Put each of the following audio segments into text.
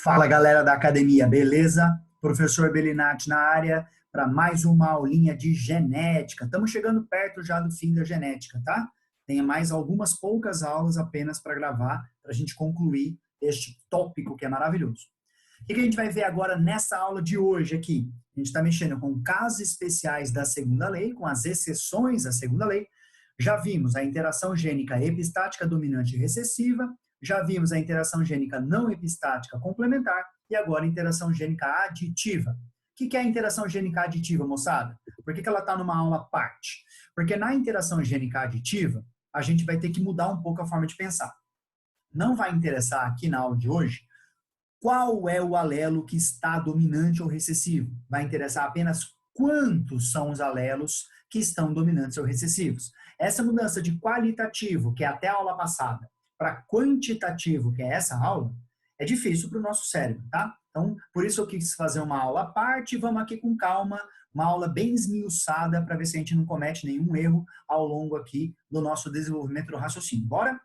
Fala galera da academia, beleza? Professor Belinati na área para mais uma aulinha de genética. Estamos chegando perto já do fim da genética, tá? Tem mais algumas poucas aulas apenas para gravar, para a gente concluir este tópico que é maravilhoso. O que a gente vai ver agora nessa aula de hoje aqui? A gente está mexendo com casos especiais da segunda lei, com as exceções da segunda lei. Já vimos a interação gênica epistática dominante e recessiva, já vimos a interação gênica não epistática complementar e agora a interação gênica aditiva. O que é a interação gênica aditiva, moçada? Por que ela está numa aula à parte? Porque na interação gênica aditiva, a gente vai ter que mudar um pouco a forma de pensar. Não vai interessar aqui na aula de hoje qual é o alelo que está dominante ou recessivo. Vai interessar apenas quantos são os alelos que estão dominantes ou recessivos. Essa mudança de qualitativo, que é até a aula passada, para quantitativo, que é essa aula, é difícil para o nosso cérebro, tá? Então, por isso eu quis fazer uma aula à parte, vamos aqui com calma, uma aula bem esmiuçada para ver se a gente não comete nenhum erro ao longo aqui do nosso desenvolvimento do raciocínio. Bora?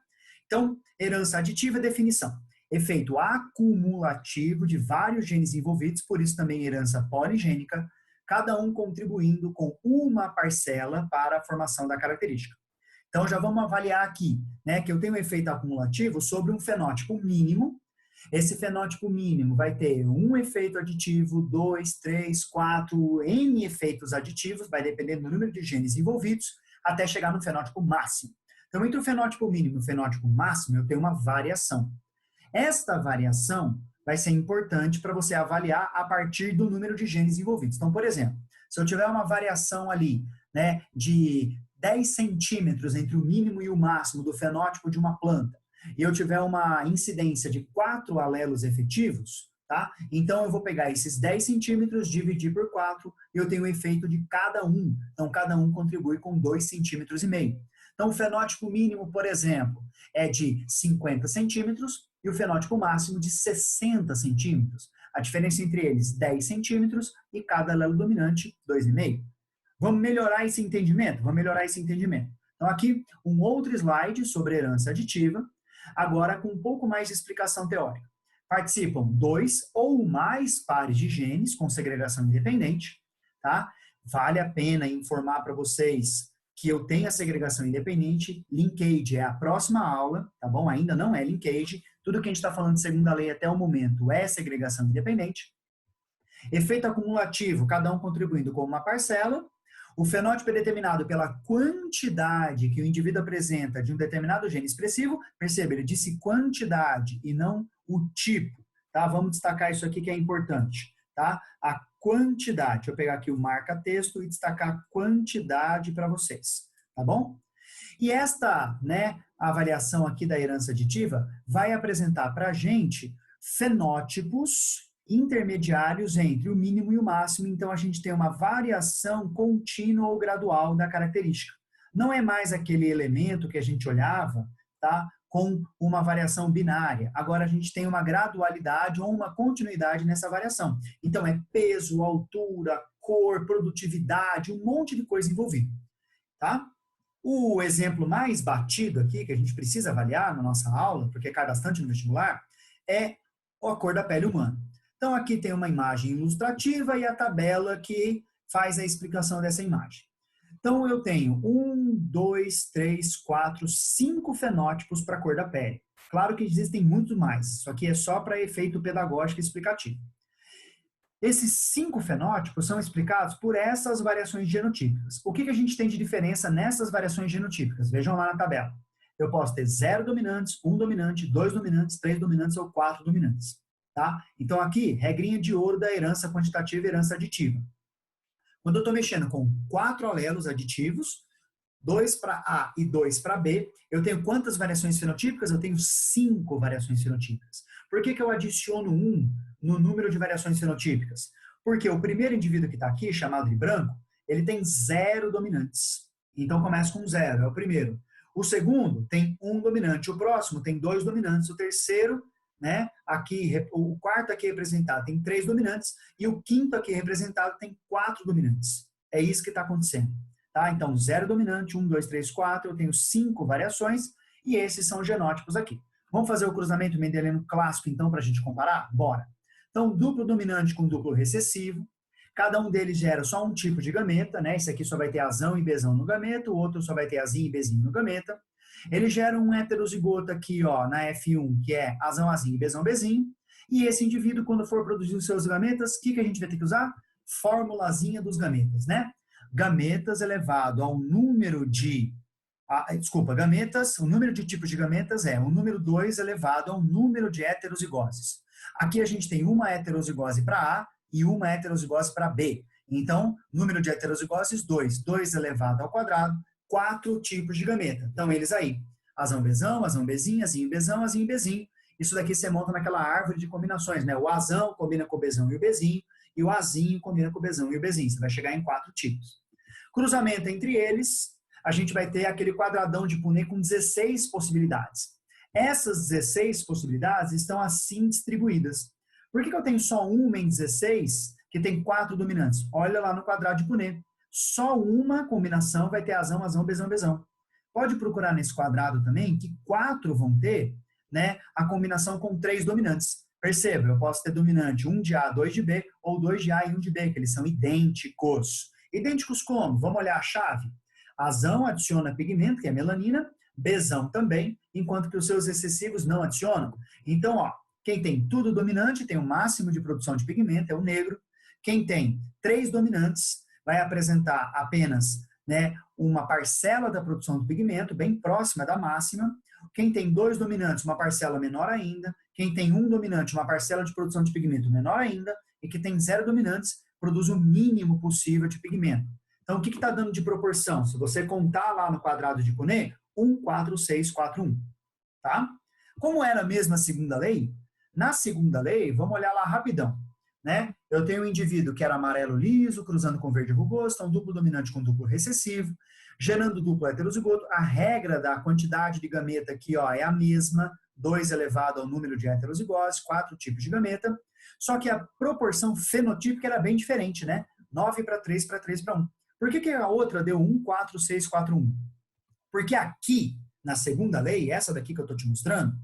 Então, herança aditiva, definição. Efeito acumulativo de vários genes envolvidos, por isso também herança poligênica, cada um contribuindo com uma parcela para a formação da característica. Então, já vamos avaliar aqui, né, que eu tenho um efeito acumulativo sobre um fenótipo mínimo. Esse fenótipo mínimo vai ter um efeito aditivo, 2, 3, 4, N efeitos aditivos, vai depender do número de genes envolvidos, até chegar no fenótipo máximo. Então, entre o fenótipo mínimo e o fenótipo máximo, eu tenho uma variação. Esta variação vai ser importante para você avaliar a partir do número de genes envolvidos. Então, por exemplo, se eu tiver uma variação ali, né, de 10 centímetros entre o mínimo e o máximo do fenótipo de uma planta, e eu tiver uma incidência de 4 alelos efetivos, tá? Então eu vou pegar esses 10 centímetros, dividir por 4, e eu tenho o efeito de cada um. Então cada um contribui com 2,5 centímetros. Então o fenótipo mínimo, por exemplo, é de 50 centímetros e o fenótipo máximo de 60 centímetros. A diferença entre eles, 10 centímetros e cada alelo dominante, 2,5. Vamos melhorar esse entendimento? Vamos melhorar esse entendimento. Então, aqui, um outro slide sobre herança aditiva, agora com um pouco mais de explicação teórica. Participam 2 ou mais pares de genes com segregação independente, tá? Vale a pena informar para vocês que eu tenho a segregação independente, linkage é a próxima aula, tá bom? Ainda não é linkage, tudo que a gente está falando de segunda lei até o momento é segregação independente. Efeito acumulativo, cada um contribuindo com uma parcela. O fenótipo é determinado pela quantidade que o indivíduo apresenta de um determinado gene expressivo. Perceba, ele disse quantidade e não o tipo, tá? Vamos destacar isso aqui que é importante, tá? A quantidade. Deixa eu pegar aqui o marca-texto e destacar a quantidade para vocês, tá bom? E esta, né, avaliação aqui da herança aditiva vai apresentar para a gente fenótipos intermediários entre o mínimo e o máximo, então a gente tem uma variação contínua ou gradual da característica. Não é mais aquele elemento que a gente olhava, tá, com uma variação binária. Agora a gente tem uma gradualidade ou uma continuidade nessa variação. Então é peso, altura, cor, produtividade, um monte de coisa envolvida, tá? O exemplo mais batido aqui, que a gente precisa avaliar na nossa aula, porque cai bastante no vestibular, é a cor da pele humana. Então, aqui tem uma imagem ilustrativa e a tabela que faz a explicação dessa imagem. Então, eu tenho 1, 2, 3, 4, 5 fenótipos para a cor da pele. Claro que existem muito mais, isso aqui é só para efeito pedagógico e explicativo. Esses 5 fenótipos são explicados por essas variações genotípicas. O que a gente tem de diferença nessas variações genotípicas? Vejam lá na tabela. Eu posso ter 0 dominantes, 1 dominante, 2 dominantes, 3 dominantes ou 4 dominantes. Tá? Então aqui, regrinha de ouro da herança quantitativa e herança aditiva. Quando eu estou mexendo com 4 alelos aditivos, 2 para A e 2 para B, eu tenho quantas variações fenotípicas? Eu tenho 5 variações fenotípicas. Por que eu adiciono 1 no número de variações fenotípicas? Porque o primeiro indivíduo que está aqui, chamado de branco, ele tem 0 dominantes. Então começa com 0, é o primeiro. O segundo tem 1 dominante, o próximo tem 2 dominantes, o terceiro, né, aqui, o quarto aqui representado tem 3 dominantes e o quinto aqui representado tem 4 dominantes. É isso que está acontecendo. Tá? Então, 0 dominante, 1, 2, 3, 4, eu tenho 5 variações e esses são os genótipos aqui. Vamos fazer o cruzamento mendeliano clássico, então, para a gente comparar? Bora. Então, duplo dominante com duplo recessivo. Cada um deles gera só um tipo de gameta, né? Esse aqui só vai ter azão e bezão no gameta, o outro só vai ter azinho e bezinho no gameta. Ele gera um heterozigoto aqui, ó, na F1, que é azão, azinho e bezão, bezinho. E esse indivíduo, quando for produzir os seus gametas, o que a gente vai ter que usar? Formulazinha dos gametas, né? Gametas elevado ao número de... gametas, o número de tipos de gametas é o número 2 elevado ao número de heterozigoses. Aqui a gente tem uma heterozigose para A e uma heterozigose para B. Então, número de heterozigoses, 2. 2 elevado ao quadrado, 4 tipos de gameta. Então, eles aí. Azão, bezão, azão, bezinho, azinho, bezão, azinho, bezinho. Isso daqui você monta naquela árvore de combinações, né? O azão combina com o bezão e o bezinho, e o azinho combina com o bezão e o bezinho. Você vai chegar em 4 tipos. Cruzamento entre eles, a gente vai ter aquele quadradão de Punnett com 16 possibilidades. Essas 16 possibilidades estão assim distribuídas. Por que eu tenho só uma em 16 que tem 4 dominantes? Olha lá no quadrado de Punnett. Só uma combinação vai ter azão, azão, bezão, bezão. Pode procurar nesse quadrado também que 4 vão ter, né, a combinação com 3 dominantes. Perceba, eu posso ter dominante 1 de A, 2 de B, ou 2 de A e 1 de B, que eles são idênticos. Idênticos como? Vamos olhar a chave? Azão adiciona pigmento, que é melanina, bezão também, enquanto que os seus excessivos não adicionam. Então, ó, quem tem tudo dominante tem o máximo de produção de pigmento, é o negro. Quem tem 3 dominantes vai apresentar apenas, né, uma parcela da produção do pigmento, bem próxima da máxima. Quem tem 2 dominantes, uma parcela menor ainda. Quem tem 1 dominante, uma parcela de produção de pigmento menor ainda. E que tem 0 dominantes, produz o mínimo possível de pigmento. Então, o que está dando de proporção? Se você contar lá no quadrado de Punnett, 1, 4, 6, 4, 1. Tá? Como era mesmo a segunda lei? Na segunda lei, vamos olhar lá rapidão. Né? Eu tenho um indivíduo que era amarelo liso, cruzando com verde rugoso, então duplo dominante com duplo recessivo, gerando duplo heterozigoto. A regra da quantidade de gameta aqui, ó, é a mesma, 2 elevado ao número de heterozigoses, 4 tipos de gameta, só que a proporção fenotípica era bem diferente, né? 9 para 3 para 3 para 1. Por que a outra deu 1, 4, 6, 4, 1? Porque aqui, na segunda lei, essa daqui que eu estou te mostrando,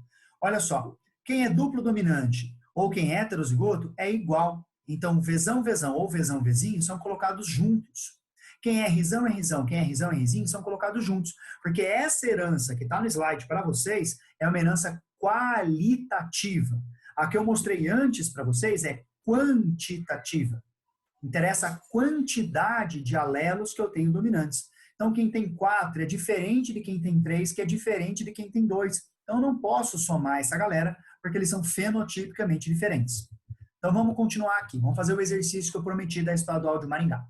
olha só, quem é duplo dominante ou quem é heterozigoto é igual. Então, vezão, vezão ou vezão, vezinho são colocados juntos. Quem é risão, é risão. Quem é risão, é risinho são colocados juntos. Porque essa herança que está no slide para vocês é uma herança qualitativa. A que eu mostrei antes para vocês é quantitativa. Interessa a quantidade de alelos que eu tenho dominantes. Então, quem tem 4 é diferente de quem tem 3, que é diferente de quem tem 2. Então, eu não posso somar essa galera, porque eles são fenotipicamente diferentes. Então, vamos continuar aqui. Vamos fazer o exercício que eu prometi da Estadual de Maringá.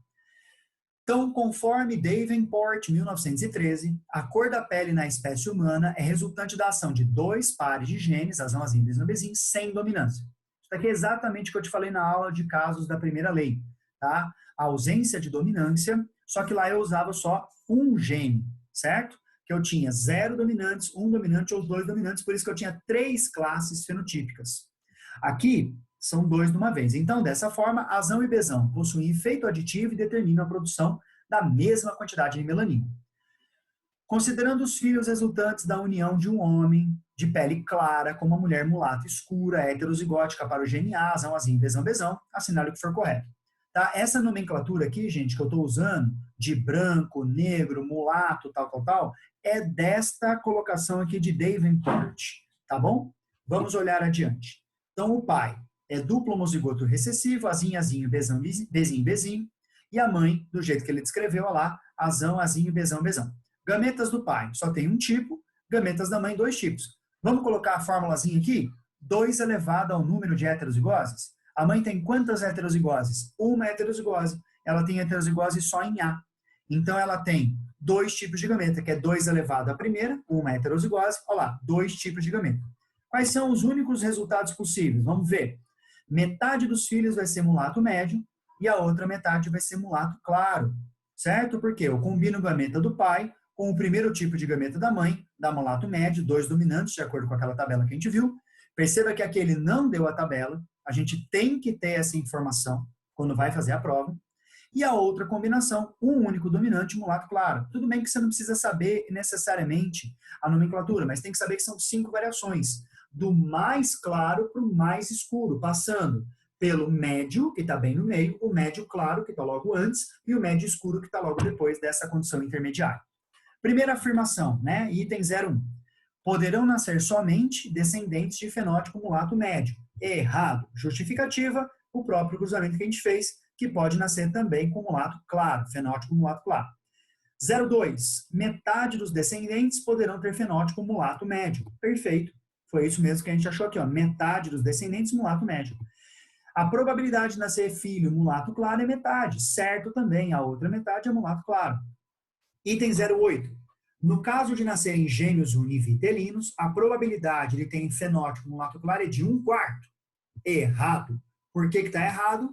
Então, conforme Davenport, 1913, a cor da pele na espécie humana é resultante da ação de 2 pares de genes, azão, azinho, bezão, bezinho, sem dominância. Isso aqui é exatamente o que eu te falei na aula de casos da primeira lei. Tá? A ausência de dominância, só que lá eu usava só um gene, certo? Que eu tinha 0 dominantes, 1 dominante ou 2 dominantes, por isso que eu tinha 3 classes fenotípicas. Aqui são 2 de uma vez. Então, dessa forma, azão e bezão possuem efeito aditivo e determinam a produção da mesma quantidade de melanina. Considerando os filhos resultantes da união de um homem de pele clara com uma mulher mulata escura, heterozigótica para o gene A, azão, azinho, bezão, bezão, assinale o que for correto. Tá? Essa nomenclatura aqui, gente, que eu estou usando, de branco, negro, mulato, tal, tal, tal, é desta colocação aqui de Davenport, tá bom? Vamos olhar adiante. Então, o pai é duplo homozigoto recessivo, azinho, azinho, bezão, bezinho, bezinho, e a mãe, do jeito que ele descreveu lá, azão, azinho, bezão, bezão. Gametas do pai, só tem um tipo, gametas da mãe, 2 tipos. Vamos colocar a fórmulazinha aqui? 2 elevado ao número de heterozigoses? A mãe tem quantas heterozigoses? Uma heterozigose. Ela tem heterozigose só em A. Então, ela tem 2 tipos de gameta, que é 2 elevado à primeira, uma heterozigose. Olha lá, 2 tipos de gameta. Quais são os únicos resultados possíveis? Vamos ver. Metade dos filhos vai ser mulato médio e a outra metade vai ser mulato claro. Certo? Porque eu combino o gameta do pai com o primeiro tipo de gameta da mãe, dá mulato médio, 2 dominantes, de acordo com aquela tabela que a gente viu. Perceba que aqui ele não deu a tabela. A gente tem que ter essa informação quando vai fazer a prova. E a outra combinação, um único dominante, mulato claro. Tudo bem que você não precisa saber necessariamente a nomenclatura, mas tem que saber que são 5 variações. do mais claro para o mais escuro, passando pelo médio, que está bem no meio, o médio claro, que está logo antes, e o médio escuro, que está logo depois dessa condição intermediária. Primeira afirmação, né? Item 01. Poderão nascer somente descendentes de fenótipo mulato médio. Errado. Justificativa, o próprio cruzamento que a gente fez, que pode nascer também com mulato claro, fenótipo mulato claro. 02. Metade dos descendentes poderão ter fenótipo mulato médio. Perfeito. Foi isso mesmo que a gente achou aqui, ó. Metade dos descendentes mulato médio. A probabilidade de nascer filho mulato claro é metade. Certo também, a outra metade é mulato claro. Item 08. No caso de nascerem gêmeos univitelinos, a probabilidade de terem fenótipo mulato claro é de 1/4. Errado. Por que está errado?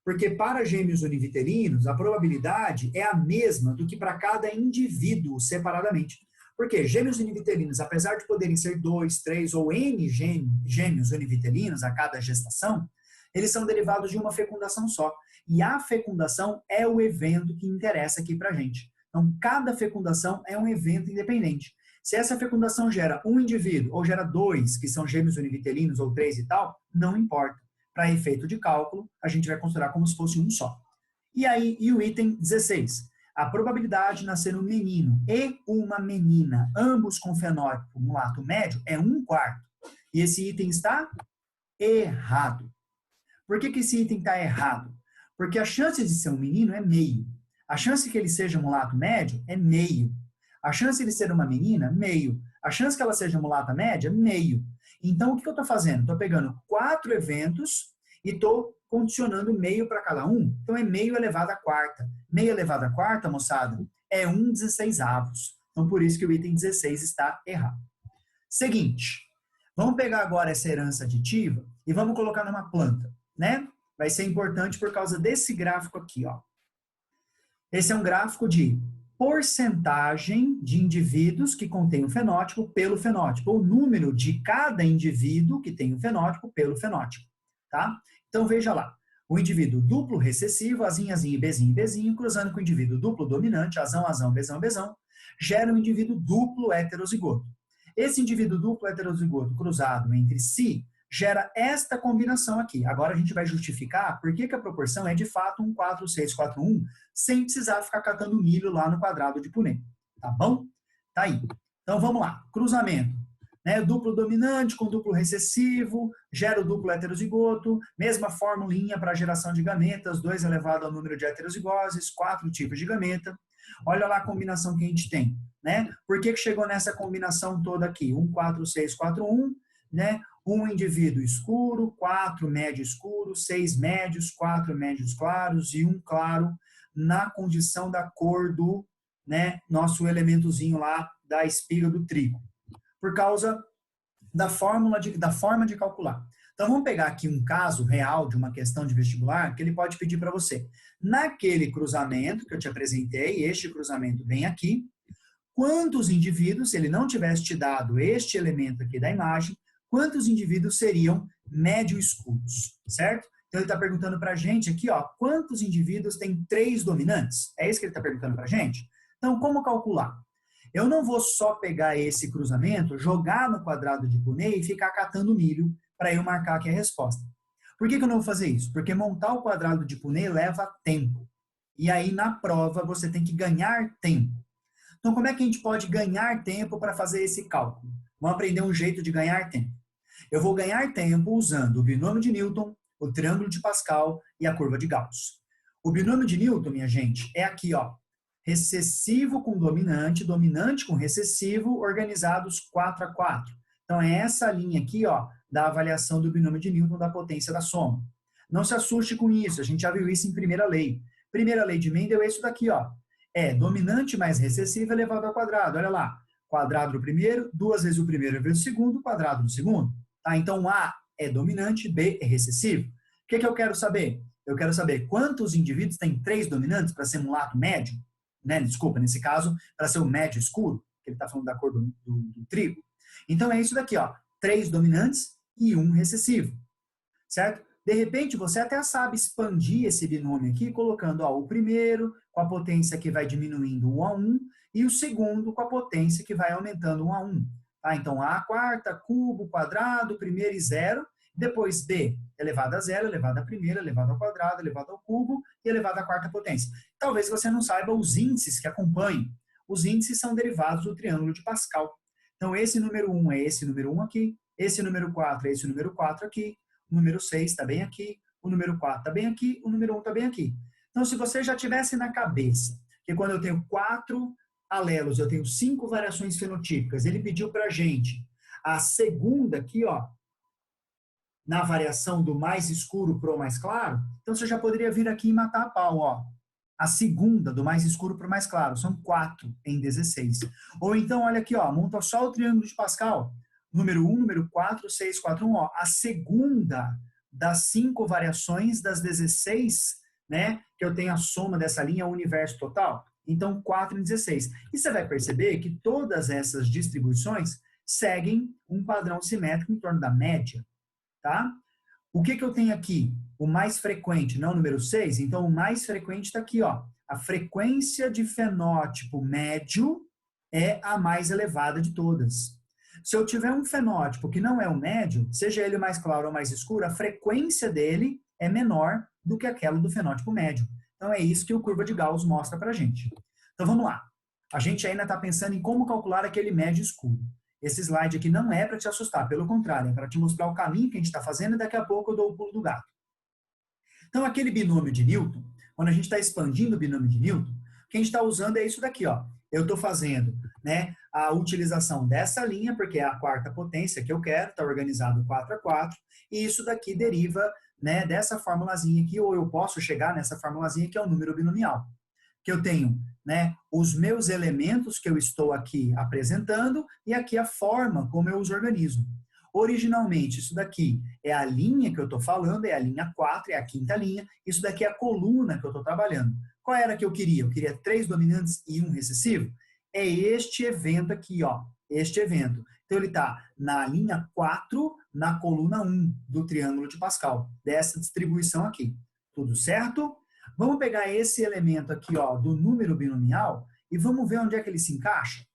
Porque para gêmeos univitelinos, a probabilidade é a mesma do que para cada indivíduo separadamente. Porque gêmeos univitelinos, apesar de poderem ser 2, 3 ou N gêmeos univitelinos a cada gestação, eles são derivados de uma fecundação só. E a fecundação é o evento que interessa aqui para a gente. Então, cada fecundação é um evento independente. Se essa fecundação gera um indivíduo, ou gera 2, que são gêmeos univitelinos, ou 3 e tal, não importa. Para efeito de cálculo, a gente vai considerar como se fosse um só. E o item 16. A probabilidade de nascer um menino e uma menina, ambos com fenótipo mulato médio, é 1/4. E esse item está errado. Por que esse item está errado? Porque a chance de ser um menino é meio. A chance que ele seja mulato médio é meio. A chance de ele ser uma menina, meio. A chance que ela seja mulata média, meio. Então, o que eu estou fazendo? Estou pegando 4 eventos e estou condicionando meio para cada um. Então, é meio elevado à quarta. Meio elevado à quarta, moçada, é 1/16avos. Então, por isso que o item 16 está errado. Seguinte, vamos pegar agora essa herança aditiva e vamos colocar numa planta, né? Vai ser importante por causa desse gráfico aqui, ó. Esse é um gráfico de porcentagem de indivíduos que contém o fenótipo pelo fenótipo, o número de cada indivíduo que tem o fenótipo pelo fenótipo, tá? Então, veja lá, o indivíduo duplo recessivo, azinho, azinho, bezinho, bezinho, cruzando com o indivíduo duplo dominante, azão, azão, bezão, bezão, gera um indivíduo duplo heterozigoto. Esse indivíduo duplo heterozigoto cruzado entre si gera esta combinação aqui. Agora a gente vai justificar por que a proporção é de fato 1,4,6,4,1, sem precisar ficar catando milho lá no quadrado de Punnett. Tá bom? Tá aí. Então vamos lá. Cruzamento. Né? Duplo dominante com duplo recessivo, gera o duplo heterozigoto, mesma formulinha para geração de gametas, 2 elevado ao número de heterozigoses, 4 tipos de gameta. Olha lá a combinação que a gente tem. Né? Por que chegou nessa combinação toda aqui? 1,4,6,4,1, né? Um indivíduo escuro, 4 médio escuro, 6 médios, 4 médios claros e 1 claro na condição da cor do, né, nosso elementozinho lá da espiga do trigo. Por causa da forma de calcular. Então vamos pegar aqui um caso real de uma questão de vestibular que ele pode pedir para você. Naquele cruzamento que eu te apresentei, este cruzamento bem aqui, quantos indivíduos, se ele não tivesse te dado este elemento aqui da imagem, quantos indivíduos seriam médio escuros, certo? Então ele está perguntando para a gente aqui, ó, quantos indivíduos tem 3 dominantes? É isso que ele está perguntando para a gente? Então, como calcular? Eu não vou só pegar esse cruzamento, jogar no quadrado de Punnett e ficar catando milho para eu marcar aqui a resposta. Por que eu não vou fazer isso? Porque montar o quadrado de Punnett leva tempo. E aí, na prova, você tem que ganhar tempo. Então, como é que a gente pode ganhar tempo para fazer esse cálculo? Vamos aprender um jeito de ganhar tempo. Eu vou ganhar tempo usando o binômio de Newton, o triângulo de Pascal e a curva de Gauss. O binômio de Newton, minha gente, é aqui, ó, recessivo com dominante, dominante com recessivo, organizados 4/4. Então, é essa linha aqui, ó, da avaliação do binômio de Newton da potência da soma. Não se assuste com isso, a gente já viu isso em primeira lei. Primeira lei de Mendel é isso daqui, ó. É dominante mais recessivo elevado ao quadrado. Olha lá, quadrado do primeiro, 2 vezes o primeiro vezes o segundo, quadrado do segundo. Tá? Então, A é dominante, B é recessivo. O que eu quero saber? Eu quero saber quantos indivíduos têm 3 dominantes para ser mulato médio, né? Desculpa, nesse caso, para ser o médio escuro, que ele está falando da cor do trigo. Então, é isso daqui, ó, 3 dominantes e 1 recessivo, certo? De repente, você até sabe expandir esse binômio aqui, colocando ó, o primeiro com a potência que vai diminuindo 1/1 e o segundo com a potência que vai aumentando 1/1. Tá? Então, A quarta, cubo, quadrado, primeiro e zero. Depois B elevado a zero, elevado a primeira, elevado ao quadrado, elevado ao cubo e elevado à quarta potência. Talvez você não saiba os índices que acompanham. Os índices são derivados do triângulo de Pascal. Então, esse número 1 é esse número 1 aqui, esse número 4 é esse número 4 aqui, o número 6 está bem aqui, o número 4 está bem aqui, o número 1 está bem aqui. Então, se você já tivesse na cabeça que quando eu tenho 4 alelos, eu tenho 5 variações fenotípicas, ele pediu para a gente a segunda aqui, ó, na variação do mais escuro para o mais claro, então você já poderia vir aqui e matar a pau, ó. A segunda, do mais escuro para o mais claro, são 4 em 16. Ou então, olha aqui, ó, monta só o triângulo de Pascal. Número 1, número 4, 6, 4, 1, ó. A segunda das 5 variações das 16, né, que eu tenho a soma dessa linha, é o universo total. Então, 4 em 16. E você vai perceber que todas essas distribuições seguem um padrão simétrico em torno da média. Tá? O que eu tenho aqui? O mais frequente, não o número 6? Então, o mais frequente está aqui, ó. A frequência de fenótipo médio é a mais elevada de todas. Se eu tiver um fenótipo que não é o médio, seja ele mais claro ou mais escuro, a frequência dele é menor do que aquela do fenótipo médio. Então, é isso que o curva de Gauss mostra para a gente. Então, vamos lá. A gente ainda está pensando em como calcular aquele médio escuro. Esse slide aqui não é para te assustar, pelo contrário, é para te mostrar o caminho que a gente está fazendo e daqui a pouco eu dou o pulo do gato. Então, aquele binômio de Newton, quando a gente está expandindo o binômio de Newton, o que a gente está usando é isso daqui, ó. Eu estou fazendo, né, a utilização dessa linha, porque é a quarta potência que eu quero, está organizado 4 a 4, e isso daqui deriva, né, dessa formulazinha aqui, ou eu posso chegar nessa formulazinha que é o número binomial. Que eu tenho, né, os meus elementos que eu estou aqui apresentando e aqui a forma como eu os organizo. Originalmente, isso daqui é a linha que eu estou falando, é a linha 4, é a quinta linha. Isso daqui é a coluna que eu estou trabalhando. Qual era que eu queria? Eu queria 3 dominantes e 1 recessivo? É este evento aqui, ó. Este evento. Então, ele está na linha 4, na coluna 1 do triângulo de Pascal. Dessa distribuição aqui. Tudo certo? Vamos pegar esse elemento aqui, ó, do número binomial e vamos ver onde é que ele se encaixa.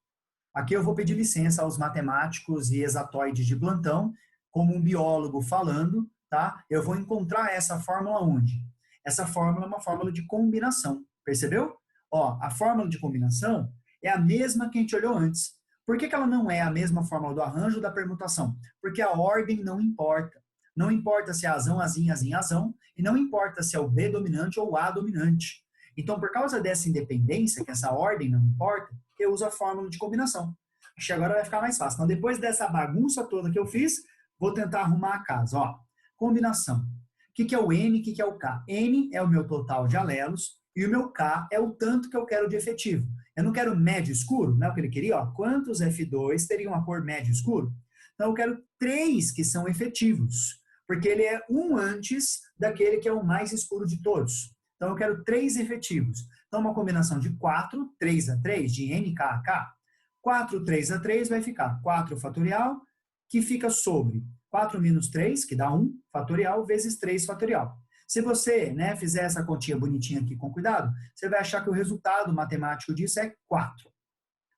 Aqui eu vou pedir licença aos matemáticos e exatoides de plantão, como um biólogo falando, tá? Eu vou encontrar essa fórmula onde? Essa fórmula é uma fórmula de combinação, percebeu? Ó, a fórmula de combinação é a mesma que a gente olhou antes. Por que ela não é a mesma fórmula do arranjo ou da permutação? Porque a ordem não importa. Não importa se é azão, azinho, azinho, azão, e não importa se é o B dominante ou o A dominante. Então, por causa dessa independência, que essa ordem não importa, eu uso a fórmula de combinação. Acho que agora vai ficar mais fácil. Então, depois dessa bagunça toda que eu fiz, vou tentar arrumar a casa. Ó, combinação. O que é o N e o que é o K? N é o meu total de alelos e o meu K é o tanto que eu quero de efetivo. Eu não quero médio escuro, não é o que ele queria? Ó. Quantos F2 teriam a cor médio escuro? Então, eu quero 3 que são efetivos, porque ele é um antes daquele que é o mais escuro de todos. Então, eu quero 3 efetivos. Então, uma combinação de 4, 3 a 3, de N, K a K. 4, 3 a 3 vai ficar 4 fatorial, que fica sobre 4 menos 3, que dá 1 fatorial, vezes 3 fatorial. Se você, né, fizer essa continha bonitinha aqui com cuidado, você vai achar que o resultado matemático disso é 4.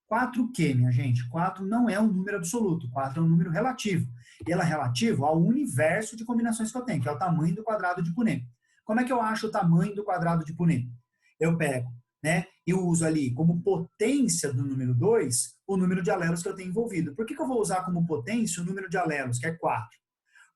4 o quê, minha gente? 4 não é um número absoluto, 4 é um número relativo. E ela é relativo ao universo de combinações que eu tenho, que é o tamanho do quadrado de Punnett. Como é que eu acho o tamanho do quadrado de Punnett? Eu pego, né, e uso ali como potência do número 2 o número de alelos que eu tenho envolvido. Por que eu vou usar como potência o número de alelos, que é 4?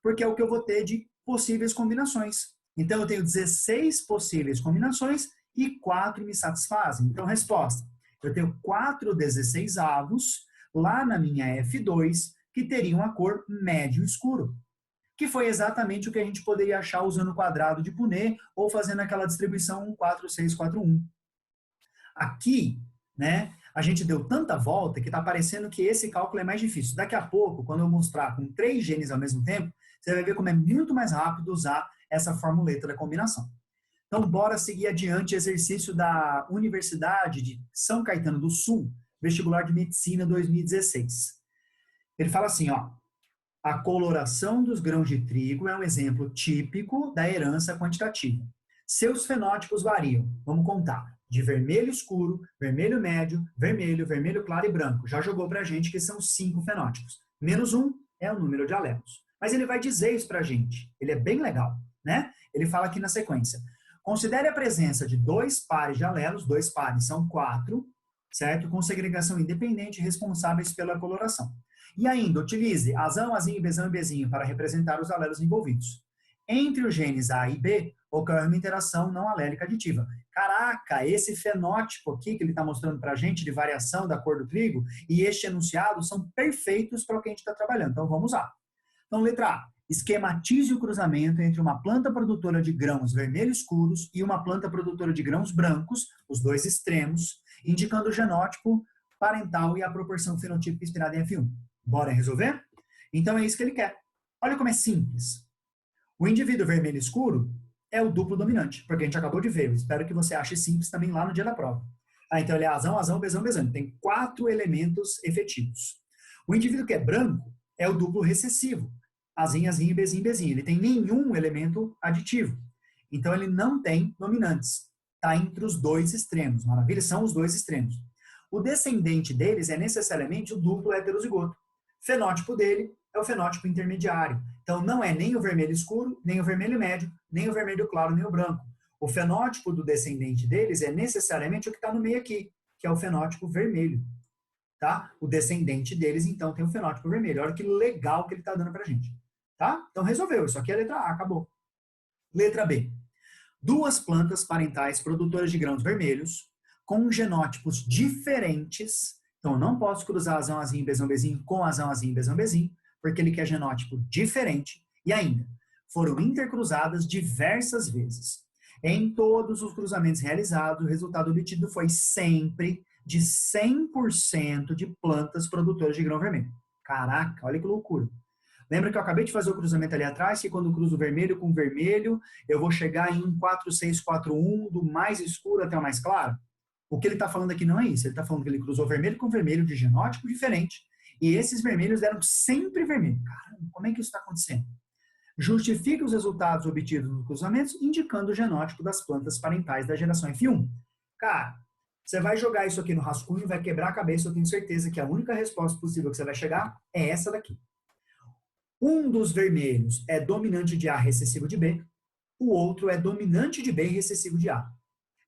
Porque é o que eu vou ter de possíveis combinações. Então, eu tenho 16 possíveis combinações e 4 me satisfazem. Então, resposta. Eu tenho 4 16avos lá na minha F2 que teriam a cor médio escuro, que foi exatamente o que a gente poderia achar usando o quadrado de Punnett ou fazendo aquela distribuição 4, 6, 4, 1. Aqui, né, a gente deu tanta volta que está parecendo que esse cálculo é mais difícil. Daqui a pouco, quando eu mostrar com 3 genes ao mesmo tempo, você vai ver como é muito mais rápido usar essa formuleta da combinação. Então, bora seguir adiante, exercício da Universidade de São Caetano do Sul, vestibular de medicina 2016. Ele fala assim, ó, a coloração dos grãos de trigo é um exemplo típico da herança quantitativa. Seus fenótipos variam, vamos contar. de vermelho escuro, vermelho médio, vermelho, vermelho claro e branco. Já jogou para a gente que são 5 fenótipos. Menos 1 é o número de alelos. Mas ele vai dizer isso para a gente. Ele é bem legal, né? Ele fala aqui na sequência. Considere a presença de 2 pares de alelos, 2 pares são 4, certo? Com segregação independente responsáveis pela coloração. E ainda, utilize azão, azinho, bezão e bezinho para representar os alelos envolvidos. Entre os genes A e B, ocorre uma interação não alélica aditiva. Caraca, esse fenótipo aqui que ele está mostrando para a gente de variação da cor do trigo e este enunciado são perfeitos para o que a gente está trabalhando. Então, vamos lá. Então, letra A. Esquematize o cruzamento entre uma planta produtora de grãos vermelho escuros e uma planta produtora de grãos brancos, os dois extremos, indicando o genótipo parental e a proporção fenotípica inspirada em F1. Bora resolver? Então, é isso que ele quer. Olha como é simples. O indivíduo vermelho escuro é o duplo dominante, porque a gente acabou de ver. Eu espero que você ache simples também lá no dia da prova. Então, ele é azão, azão, bezão, bezão. Tem 4 elementos efetivos. O indivíduo que é branco é o duplo recessivo. Azinho, azinho, bezinho, bezinho. Ele tem nenhum elemento aditivo. Então, ele não tem dominantes. Está entre os dois extremos. Maravilha? São os dois extremos. O descendente deles é necessariamente o duplo heterozigoto. O fenótipo dele é o fenótipo intermediário. Então, não é nem o vermelho escuro, nem o vermelho médio, nem o vermelho claro, nem o branco. O fenótipo do descendente deles é necessariamente o que está no meio aqui, que é o fenótipo vermelho. Tá? O descendente deles, então, tem o fenótipo vermelho. Olha que legal que ele está dando para a gente. Tá? Então, resolveu. Isso aqui é a letra A, acabou. Letra B. 2 plantas parentais produtoras de grãos vermelhos com genótipos diferentes. Então, eu não posso cruzar azão, azinho, bezão, bezinho com azão, azinho, bezão, bezinho, porque ele quer genótipo diferente. E ainda, foram intercruzadas diversas vezes. Em todos os cruzamentos realizados, o resultado obtido foi sempre de 100% de plantas produtoras de grão vermelho. Caraca, olha que loucura. Lembra que eu acabei de fazer o cruzamento ali atrás, que quando eu cruzo vermelho com vermelho, eu vou chegar em um 4, 6, 4, 1, do mais escuro até o mais claro? O que ele está falando aqui não é isso. Ele está falando que ele cruzou vermelho com vermelho de genótipo diferente, e esses vermelhos eram sempre vermelhos. Caramba, como é que isso está acontecendo? Justifica os resultados obtidos nos cruzamentos, indicando o genótipo das plantas parentais da geração F1. Cara, você vai jogar isso aqui no rascunho, vai quebrar a cabeça, eu tenho certeza que a única resposta possível que você vai chegar é essa daqui. Um dos vermelhos é dominante de A recessivo de B, o outro é dominante de B recessivo de A.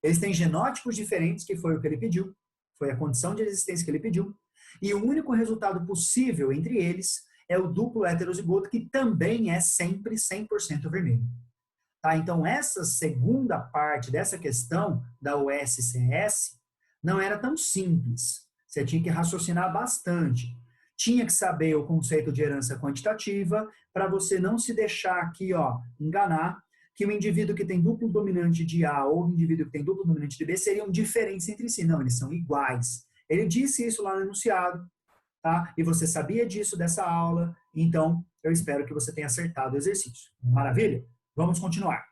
Eles têm genótipos diferentes, que foi o que ele pediu, foi a condição de existência que ele pediu, e o único resultado possível entre eles é o duplo heterozigoto, que também é sempre 100% vermelho. Tá? Então, essa segunda parte dessa questão da USCS não era tão simples. Você tinha que raciocinar bastante. Tinha que saber o conceito de herança quantitativa para você não se deixar aqui, ó, enganar que o indivíduo que tem duplo dominante de A ou o indivíduo que tem duplo dominante de B seriam diferentes entre si. Não, eles são iguais. Ele disse isso lá no enunciado, tá? E você sabia disso dessa aula, então eu espero que você tenha acertado o exercício. Maravilha? Vamos continuar.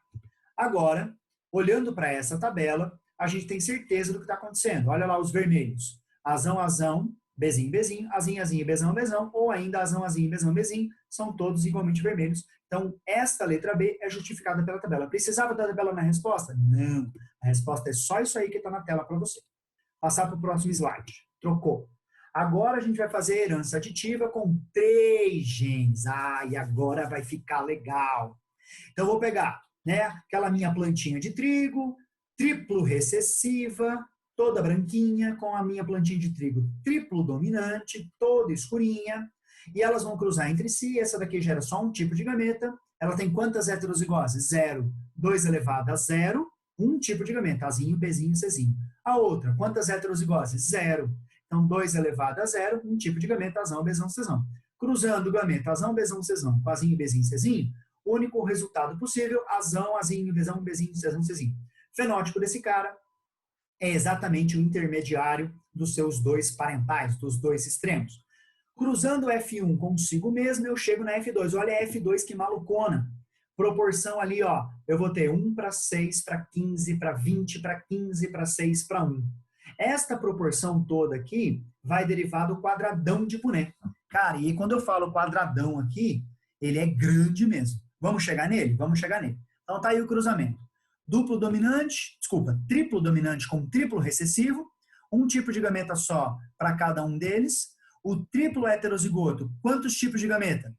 Agora, olhando para essa tabela, a gente tem certeza do que está acontecendo. Olha lá os vermelhos. Azão, azão, bezinho, bezinho, azinho, azinho, bezão, bezão, ou ainda azão, azinho, bezão, bezinho, são todos igualmente vermelhos. Então, esta letra B é justificada pela tabela. Precisava da tabela na resposta? Não. A resposta é só isso aí que está na tela para você. Passar para o próximo slide. Trocou. Agora a gente vai fazer herança aditiva com 3 genes. Ah, e agora vai ficar legal. Então, eu vou pegar, né, aquela minha plantinha de trigo, triplo recessiva, toda branquinha, com a minha plantinha de trigo triplo dominante, toda escurinha, e elas vão cruzar entre si. Essa daqui gera só um tipo de gameta. Ela tem quantas heterozigoses? 0. 2 elevado a 0, um tipo de gameta, Azinho, Bzinho, Czinho. A outra, quantas heterozigoses? 0. Então, 2 elevado a 0, um tipo de gameta, Azão, Bezão, Czão. Cruzando o gameta Azão, Bezão, Czão, com Azinho, Bzinho, Czinho, único resultado possível, Azão, Azinho, Bezão, Bezinho, Czão, Czinho. Fenótipo desse cara é exatamente o intermediário dos seus 2 parentais, dos 2 extremos. Cruzando o F1 consigo mesmo, eu chego na F2. Olha a F2 que malucona. Proporção ali, ó, eu vou ter 1 para 6, para 15, para 20, para 15, para 6, para 1. Esta proporção toda aqui vai derivar do quadradão de Punnett. Cara, e quando eu falo quadradão aqui, ele é grande mesmo. Vamos chegar nele? Vamos chegar nele. Então tá aí o cruzamento. triplo dominante com triplo recessivo, um tipo de gameta só para cada um deles. O triplo heterozigoto, quantos tipos de gameta?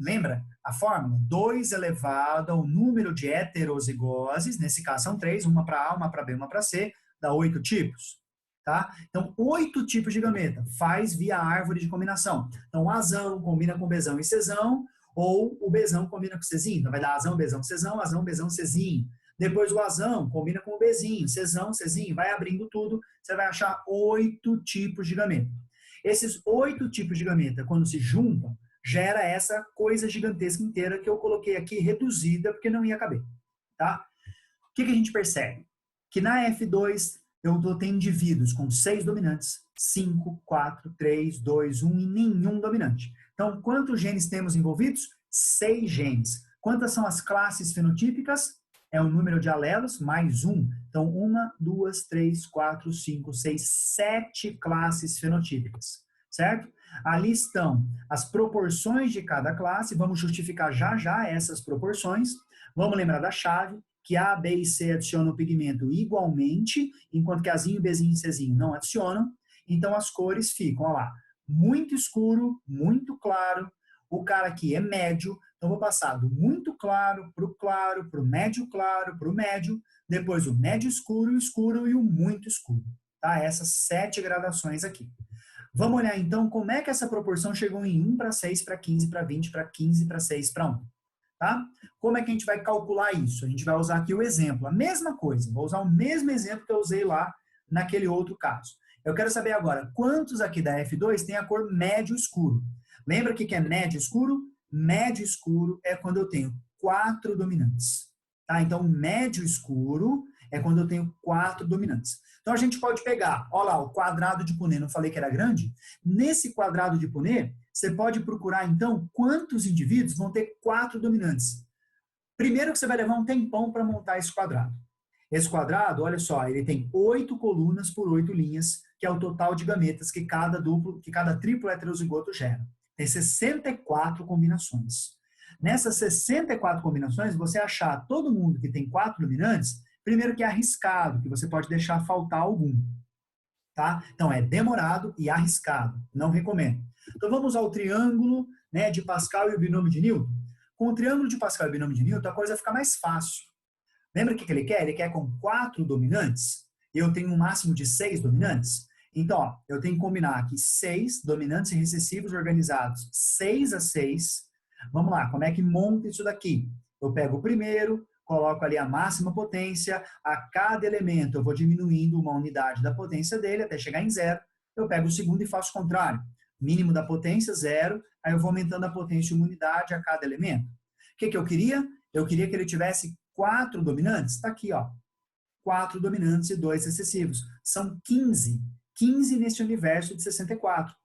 Lembra a fórmula? 2 elevado ao número de heterozigoses, nesse caso são 3, uma para A, uma para B, uma para C, dá 8 tipos. Tá? Então, 8 tipos de gameta, faz via árvore de combinação. Então, o Azão combina com Bzão e Czão, ou o Bzão combina com o Czinho. Então, vai dar Azão, Bzão, Czinho. Depois o Azão combina com o Bzinho, Czão, Czinho, vai abrindo tudo, você vai achar 8 tipos de gameta. Esses 8 tipos de gameta, quando se juntam, gera essa coisa gigantesca inteira que eu coloquei aqui reduzida, porque não ia caber. Tá? O que a gente percebe? Que na F2 eu tenho indivíduos com 6 dominantes, 5, 4, 3, 2, 1 e nenhum dominante. Então, quantos genes temos envolvidos? 6 genes. Quantas são as classes fenotípicas? É o número de alelos mais 1. Então, 1, 2, 3, 4, 5, 6, 7 classes fenotípicas, certo? Ali estão as proporções de cada classe, vamos justificar já essas proporções. Vamos lembrar da chave, que A, B e C adicionam o pigmento igualmente, enquanto que Azinho, Bzinho e Czinho não adicionam. Então, as cores ficam, ó lá, muito escuro, muito claro. O cara aqui é médio, então vou passar do muito claro, para o médio claro, para o médio, depois o médio escuro, o escuro e o muito escuro. Tá? Essas 7 gradações aqui. Vamos olhar então como é que essa proporção chegou em 1 para 6, para 15, para 20, para 15, para 6, para 1. Tá? Como é que a gente vai calcular isso? A gente vai usar aqui o exemplo, a mesma coisa, vou usar o mesmo exemplo que eu usei lá naquele outro caso. Eu quero saber agora, quantos aqui da F2 tem a cor médio escuro? Lembra o que é médio escuro? Médio escuro é quando eu tenho 4 dominantes. Tá? Então, médio escuro é quando eu tenho 4 dominantes. Então, a gente pode pegar, olha lá, o quadrado de Punnett, não falei que era grande? Nesse quadrado de Punnett, você pode procurar, então, quantos indivíduos vão ter 4 dominantes. Primeiro que você vai levar um tempão para montar esse quadrado. Esse quadrado, olha só, ele tem 8 colunas por 8 linhas, que é o total de gametas que cada triplo heterozigoto gera. Tem 64 combinações. Nessas 64 combinações, você achar todo mundo que tem 4 dominantes, primeiro que é arriscado, que você pode deixar faltar algum. Tá? Então, é demorado e arriscado. Não recomendo. Então, vamos ao triângulo, né, de Pascal e o binômio de Newton. Com o triângulo de Pascal e o binômio de Newton, a coisa fica mais fácil. Lembra o que ele quer? Ele quer com 4 dominantes, e eu tenho um máximo de 6 dominantes. Então, ó, eu tenho que combinar aqui 6 dominantes e recessivos organizados 6 a 6. Vamos lá, como é que monta isso daqui? Eu pego o primeiro, coloco ali a máxima potência, a cada elemento eu vou diminuindo uma unidade da potência dele até chegar em 0. Eu pego o segundo e faço o contrário. Mínimo da potência, 0, aí eu vou aumentando a potência em uma unidade a cada elemento. O que eu queria? Eu queria que ele tivesse 4 dominantes. Está aqui, ó. 4 dominantes e 2 recessivos. São 15. 15 nesse universo de 64.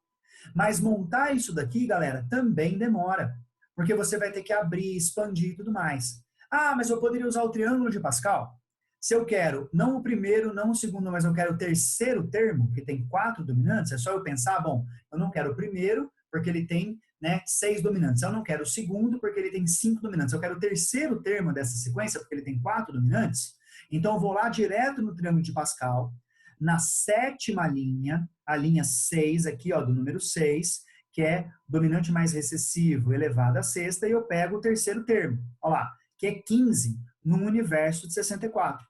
Mas montar isso daqui, galera, também demora. Porque você vai ter que abrir, expandir e tudo mais. Ah, mas eu poderia usar o triângulo de Pascal? Se eu quero, não o primeiro, não o segundo, mas eu quero o terceiro termo, que tem 4 dominantes, é só eu pensar, bom, eu não quero o primeiro, porque ele tem 6 dominantes. Eu não quero o segundo, porque ele tem 5 dominantes. Eu quero o terceiro termo dessa sequência, porque ele tem 4 dominantes. Então, eu vou lá direto no triângulo de Pascal, na 7ª linha, a linha 6 aqui, ó, do número 6, que é dominante mais recessivo elevado à sexta, e eu pego o terceiro termo, ó lá, que é 15, num universo de 64.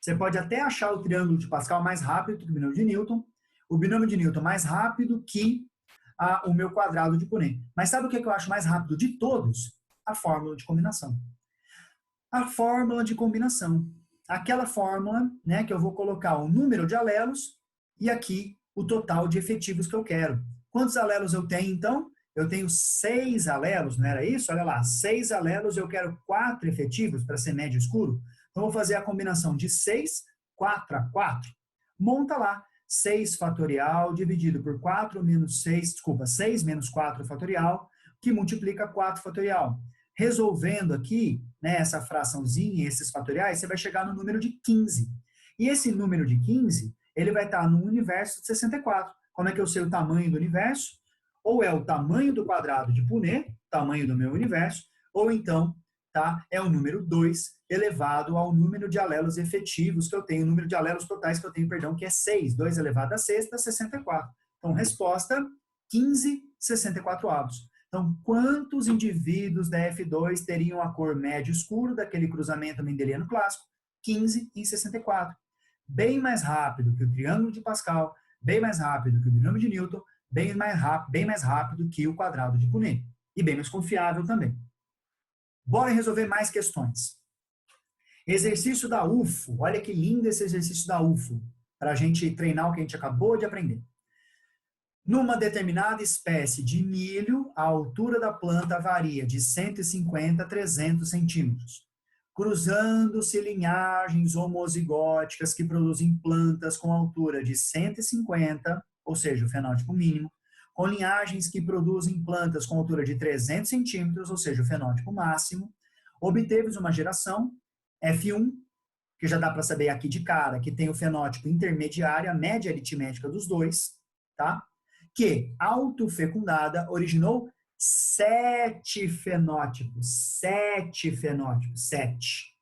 Você pode até achar o triângulo de Pascal mais rápido que o binômio de Newton, o binômio de Newton mais rápido que o meu quadrado de Punnett. Mas sabe o que eu acho mais rápido de todos? A fórmula de combinação. A fórmula de combinação. Aquela fórmula, né, que eu vou colocar o número de alelos e aqui o total de efetivos que eu quero. Quantos alelos eu tenho, então? Eu tenho 6 alelos, não era isso? Olha lá, 6 alelos, eu quero 4 efetivos para ser médio escuro. Então, vou fazer a combinação de 6, 4 a 4. Monta lá, 6 fatorial dividido por 6 menos 4 fatorial, que multiplica 4 fatorial. Resolvendo aqui, né, essa fraçãozinha, esses fatoriais, você vai chegar no número de 15. E esse número de 15, ele vai estar no universo de 64. Como é que eu sei o tamanho do universo? Ou é o tamanho do quadrado de Punnett, tamanho do meu universo, ou então tá? É o número 2 elevado ao número de alelos efetivos que eu tenho, o número de alelos totais que eu tenho, perdão, que é 6. 2 elevado a sexta, 64. Então, resposta, 15/64. Então, quantos indivíduos da F2 teriam a cor médio escuro daquele cruzamento mendeliano clássico? 15/64. Bem mais rápido que o triângulo de Pascal, bem mais rápido que o binômio de Newton, bem mais rápido que o quadrado de Punnett. E bem mais confiável também. Bora resolver mais questões. Exercício da UFO. Olha que lindo esse exercício da UFO, para a gente treinar o que a gente acabou de aprender. Numa determinada espécie de milho, a altura da planta varia de 150 a 300 centímetros, cruzando-se linhagens homozigóticas que produzem plantas com altura de 150, ou seja, o fenótipo mínimo, com linhagens que produzem plantas com altura de 300 centímetros, ou seja, o fenótipo máximo. Obteve uma geração, F1, que já dá para saber aqui de cara, que tem o fenótipo intermediário, a média aritmética dos dois, tá? Que, autofecundada, originou 7 fenótipos. 7 fenótipos. 7.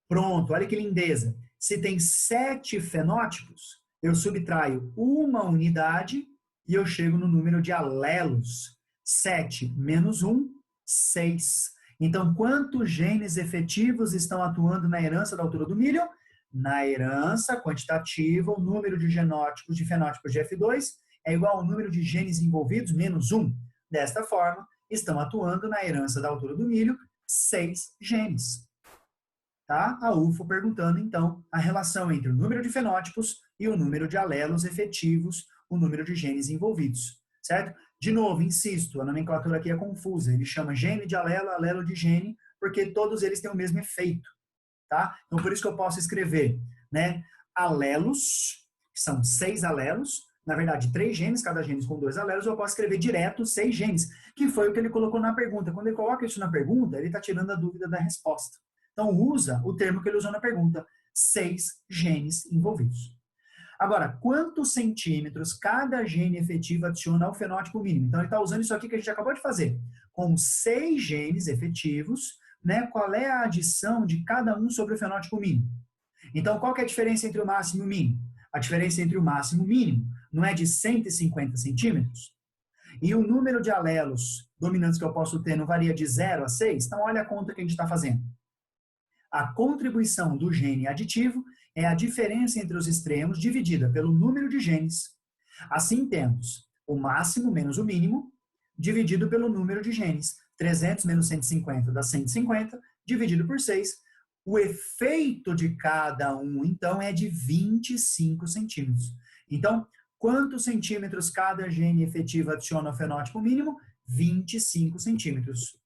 Pronto, olha que lindeza. Se tem 7 fenótipos, eu subtraio uma unidade e eu chego no número de alelos. 7 menos 1, 6. Então, quantos genes efetivos estão atuando na herança da altura do milho? Na herança quantitativa, o número de genótipos, de fenótipos de F2 é igual ao número de genes envolvidos menos 1. Desta forma, estão atuando na herança da altura do milho 6 genes. Tá? A UFO perguntando, então, a relação entre o número de fenótipos e o número de alelos efetivos, o número de genes envolvidos, certo? De novo, insisto, a nomenclatura aqui é confusa. Ele chama gene de alelo, alelo de gene, porque todos eles têm o mesmo efeito, tá? Então, por isso que eu posso escrever, né, alelos, que são 6 alelos, na verdade, 3 genes, cada gene com 2 alelos, eu posso escrever direto 6 genes, que foi o que ele colocou na pergunta. Quando ele coloca isso na pergunta, ele está tirando a dúvida da resposta. Então, usa o termo que ele usou na pergunta, 6 genes envolvidos. Agora, quantos centímetros cada gene efetivo adiciona ao fenótipo mínimo? Então, ele está usando isso aqui que a gente acabou de fazer. Com 6 genes efetivos, né, qual é a adição de cada um sobre o fenótipo mínimo? Então, qual que é a diferença entre o máximo e o mínimo? A diferença entre o máximo e o mínimo não é de 150 centímetros? E o número de alelos dominantes que eu posso ter não varia de 0 a 6? Então, olha a conta que a gente está fazendo. A contribuição do gene aditivo é a diferença entre os extremos dividida pelo número de genes. Assim temos o máximo menos o mínimo dividido pelo número de genes. 300 menos 150 dá 150, dividido por 6. O efeito de cada um, então, é de 25 centímetros. Então, quantos centímetros cada gene efetivo adiciona ao fenótipo mínimo? 25 centímetros.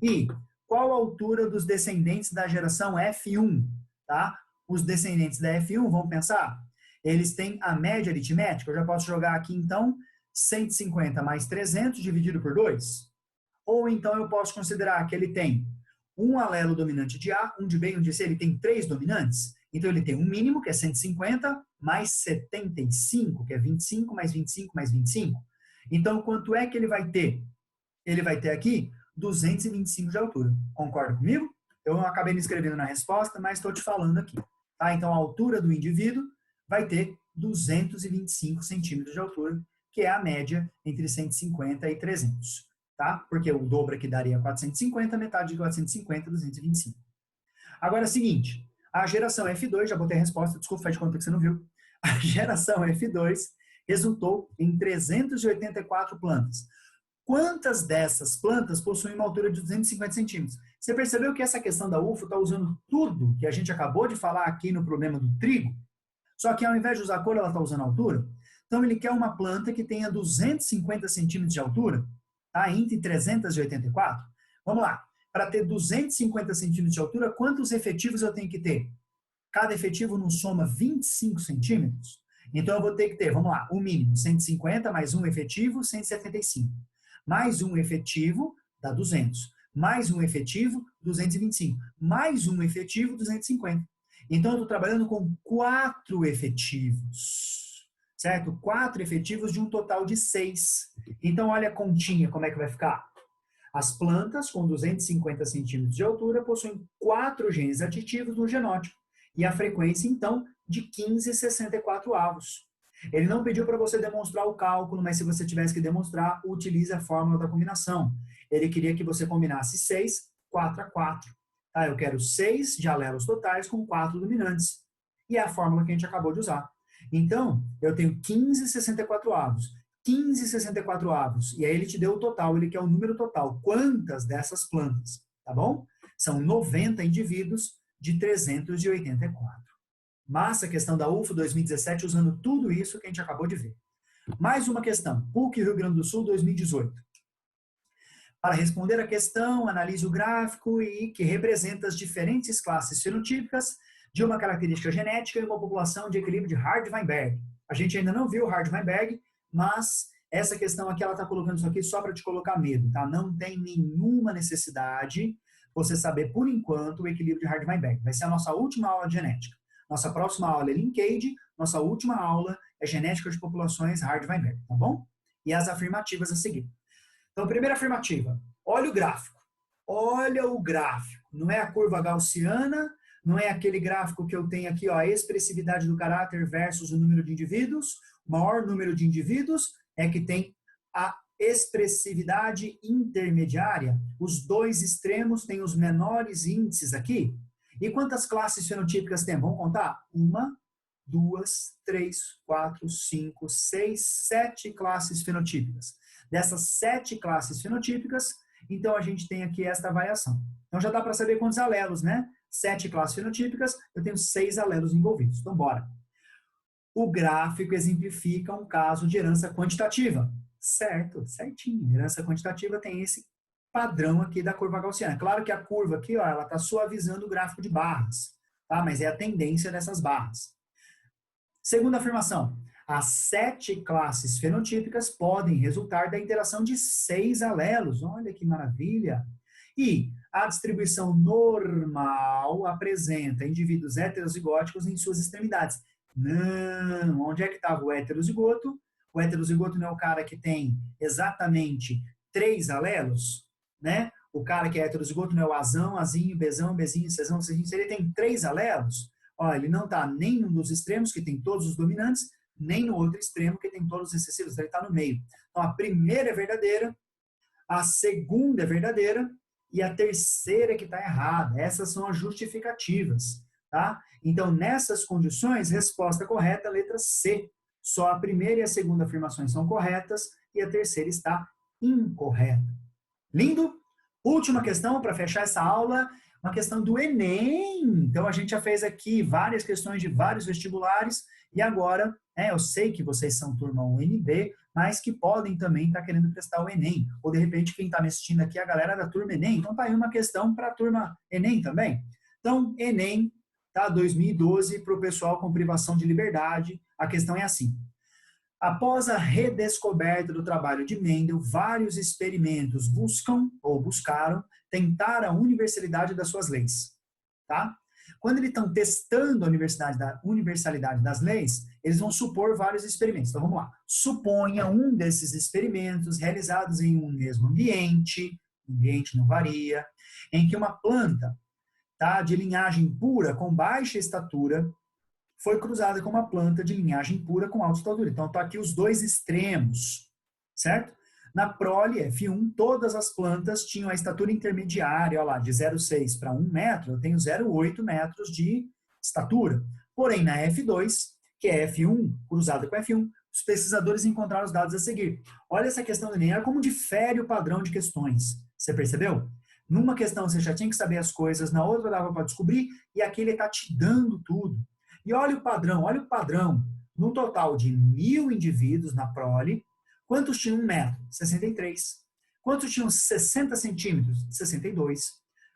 E qual a altura dos descendentes da geração F1? Tá? Os descendentes da F1, vamos pensar? Eles têm a média aritmética. Eu já posso jogar aqui, então, 150 mais 300 dividido por 2. Ou então eu posso considerar que ele tem um alelo dominante de A, um de B e um de C. Ele tem 3 dominantes. Então ele tem um mínimo, que é 150, mais 75, que é 25, mais 25, mais 25. Então, quanto é que ele vai ter? Ele vai ter aqui 225 de altura. Concorda comigo? Eu não acabei me escrevendo na resposta, mas estou te falando aqui. Tá? Então, a altura do indivíduo vai ter 225 centímetros de altura, que é a média entre 150 e 300. Tá? Porque o dobro aqui daria 450, metade de 450, 225. Agora é o seguinte, a geração F2, já botei a resposta, desculpa, faz de conta que você não viu. A geração F2 resultou em 384 plantas. Quantas dessas plantas possuem uma altura de 250 centímetros? Você percebeu que essa questão da UFO está usando tudo que a gente acabou de falar aqui no problema do trigo? Só que ao invés de usar a cor, ela está usando a altura? Então ele quer uma planta que tenha 250 centímetros de altura, tá? Entre 384. Vamos lá. Para ter 250 centímetros de altura, quantos efetivos eu tenho que ter? Cada efetivo não soma 25 centímetros? Então eu vou ter que ter, vamos lá, o mínimo, 150 mais um efetivo, 175. Mais um efetivo dá 200. Mais um efetivo, 225. Mais um efetivo, 250. Então, eu estou trabalhando com 4 efetivos. Certo? 4 efetivos de um total de 6. Então, olha a continha como é que vai ficar. As plantas com 250 centímetros de altura possuem 4 genes aditivos no genótipo e a frequência, então, de 15,64 avos. Ele não pediu para você demonstrar o cálculo, mas se você tivesse que demonstrar, utilize a fórmula da combinação. Ele queria que você combinasse 6, 4 a 4. Tá? Eu quero 6 de alelos totais com 4 dominantes. E é a fórmula que a gente acabou de usar. Então, eu tenho 15,64 avos. 15,64 avos. E aí ele te deu o total, ele quer o número total. Quantas dessas plantas? Tá bom? São 90 indivíduos de 384. Massa a questão da UFO 2017 usando tudo isso que a gente acabou de ver. Mais uma questão. PUC Rio Grande do Sul 2018. Para responder a questão, analise o gráfico e que representa as diferentes classes fenotípicas de uma característica genética e uma população de equilíbrio de Hardy-Weinberg. A gente ainda não viu o Hardy-Weinberg, mas essa questão aqui, ela está colocando isso aqui só para te colocar medo, tá? Não tem nenhuma necessidade você saber, por enquanto, o equilíbrio de Hardy-Weinberg. Vai ser a nossa última aula de genética. Nossa próxima aula é Linkage, nossa última aula é genética de populações Hardy-Weinberg, tá bom? E as afirmativas a seguir. Então, primeira afirmativa, olha o gráfico. Olha o gráfico. Não é a curva gaussiana, não é aquele gráfico que eu tenho aqui, ó, a expressividade do caráter versus o número de indivíduos. O maior número de indivíduos é que tem a expressividade intermediária. Os dois extremos têm os menores índices aqui. E quantas classes fenotípicas tem? Vamos contar? 1, 2, 3, 4, 5, 6, 7 classes fenotípicas. Dessas 7 classes fenotípicas, então a gente tem aqui esta variação. Então já dá para saber quantos alelos, né? 7 classes fenotípicas, eu tenho 6 alelos envolvidos. Então bora. O gráfico exemplifica um caso de herança quantitativa. Certo, certinho. Herança quantitativa tem esse padrão aqui da curva gaussiana. Claro que a curva aqui, ó, ela está suavizando o gráfico de barras, tá? Mas é a tendência dessas barras. Segunda afirmação. As 7 classes fenotípicas podem resultar da interação de 6 alelos. Olha que maravilha! E a distribuição normal apresenta indivíduos heterozigóticos em suas extremidades. Não! Onde é que estava o heterozigoto? O heterozigoto não é o cara que tem exatamente 3 alelos, né? O cara que é heterozigoto não é o Azão, Azinho, Bezão, Bezinho, Cezão, Cezinho. Se ele tem 3 alelos, ó, ele não está nem num dos extremos, que tem todos os dominantes, nem no outro extremo, que tem todos os excessivos. Ele está no meio. Então, a primeira é verdadeira, a segunda é verdadeira e a terceira é que está errada. Essas são as justificativas, tá? Então, nessas condições, resposta correta, letra C. Só a primeira e a segunda afirmações são corretas e a terceira está incorreta. Lindo? Última questão para fechar essa aula, uma questão do Enem. Então, a gente já fez aqui várias questões de vários vestibulares e agora, eu sei que vocês são turma UNB, mas que podem também estar querendo prestar o Enem. Ou, de repente, quem está me assistindo aqui é a galera da turma Enem. Então, tá aí uma questão para a turma Enem também. Então, Enem, tá? 2012, para o pessoal com privação de liberdade. A questão é assim. Após a redescoberta do trabalho de Mendel, vários experimentos buscaram tentar a universalidade das suas leis. Tá? Quando eles estão testando a universalidade das leis, eles vão supor vários experimentos. Então vamos lá. Suponha um desses experimentos realizados em um mesmo ambiente, o ambiente não varia, em que uma planta, tá, de linhagem pura com baixa estatura foi cruzada com uma planta de linhagem pura com alta estatura. Então, está aqui os dois extremos, certo? Na prole F1, todas as plantas tinham a estatura intermediária, olha lá, de 0,6 para 1 metro, eu tenho 0,8 metros de estatura. Porém, na F2, que é F1 cruzada com F1, os pesquisadores encontraram os dados a seguir. Olha essa questão do Enem, olha como difere o padrão de questões. Você percebeu? Numa questão você já tinha que saber as coisas, na outra dava para descobrir, e aqui ele está te dando tudo. E olha o padrão. No total de 1.000 indivíduos na prole, quantos tinham 1 metro? 63. Quantos tinham 60 centímetros? 62.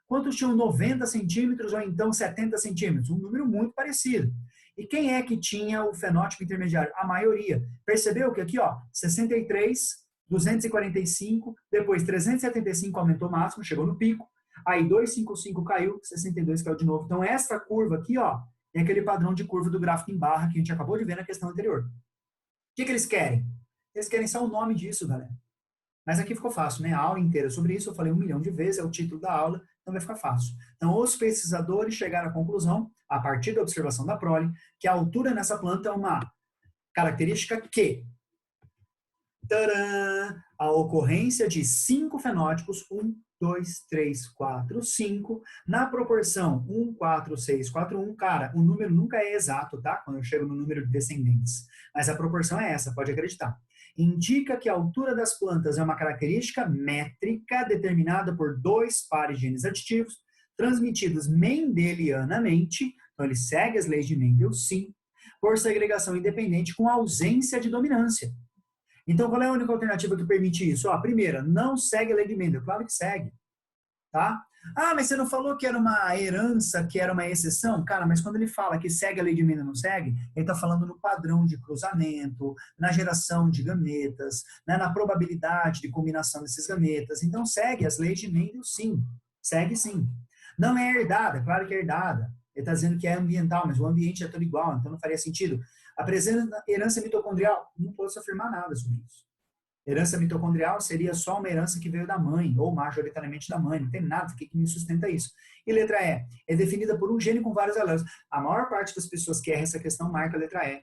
Quantos tinham 90 centímetros ou então 70 centímetros? Um número muito parecido. E quem é que tinha o fenótipo intermediário? A maioria. Percebeu que aqui, ó, 63, 245, depois 375 aumentou o máximo, chegou no pico, aí 255 caiu, 62 caiu de novo. Então, essa curva aqui, ó, é aquele padrão de curva do gráfico em barra que a gente acabou de ver na questão anterior. O que eles querem? Eles querem só o nome disso, galera. Mas aqui ficou fácil, né? A aula inteira sobre isso, eu falei 1 milhão de vezes, é o título da aula, então vai ficar fácil. Então, os pesquisadores chegaram à conclusão, a partir da observação da prole, que a altura nessa planta é uma característica que, tcharam, a ocorrência de 5 fenótipos, 1, 2, 3, 4, 5, na proporção 1, 4, 6, 4, 1. Cara, o número nunca é exato, tá? Quando eu chego no número de descendentes. Mas a proporção é essa, pode acreditar. Indica que a altura das plantas é uma característica métrica determinada por 2 pares de genes aditivos, transmitidos mendelianamente, então ele segue as leis de Mendel, sim, por segregação independente com ausência de dominância. Então, qual é a única alternativa que permite isso? Ó, a primeira, não segue a lei de Mendel. Claro que segue, tá? Ah, mas você não falou que era uma herança, que era uma exceção? Cara, mas quando ele fala que segue a lei de Mendel, não segue, ele está falando no padrão de cruzamento, na geração de gametas, né, na probabilidade de combinação desses gametas. Então, segue as leis de Mendel, sim. Segue, sim. Não é herdada, claro que é herdada. Ele está dizendo que é ambiental, mas o ambiente é todo igual, então não faria sentido. A presença da herança mitocondrial, não posso afirmar nada sobre isso. Herança mitocondrial seria só uma herança que veio da mãe, ou majoritariamente da mãe, não tem nada que me sustenta isso. E letra E, é definida por um gene com vários alelos. A maior parte das pessoas que erra essa questão marca a letra E.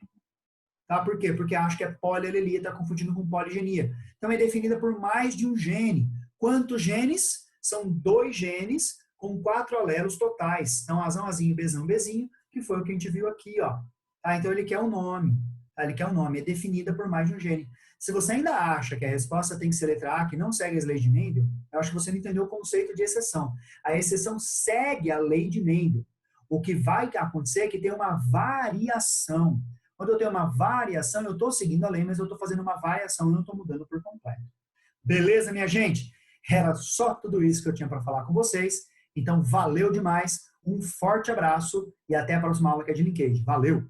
Tá? Por quê? Porque acha que é polialelia, está confundindo com poligenia. Então é definida por mais de um gene. Quantos genes? São 2 genes com 4 alelos totais. Então, Azão, Azinho, Bezão, Bezinho, que foi o que a gente viu aqui, ó. Tá? Então, ele quer um nome. Tá? Ele quer um nome. É definida por mais de um gene. Se você ainda acha que a resposta tem que ser letra A, que não segue as leis de Mendel, eu acho que você não entendeu o conceito de exceção. A exceção segue a lei de Mendel. O que vai acontecer é que tem uma variação. Quando eu tenho uma variação, eu estou seguindo a lei, mas eu estou fazendo uma variação e não estou mudando por completo. Beleza, minha gente? Era só tudo isso que eu tinha para falar com vocês. Então, valeu demais. Um forte abraço e até a próxima aula que é de linkage. Valeu!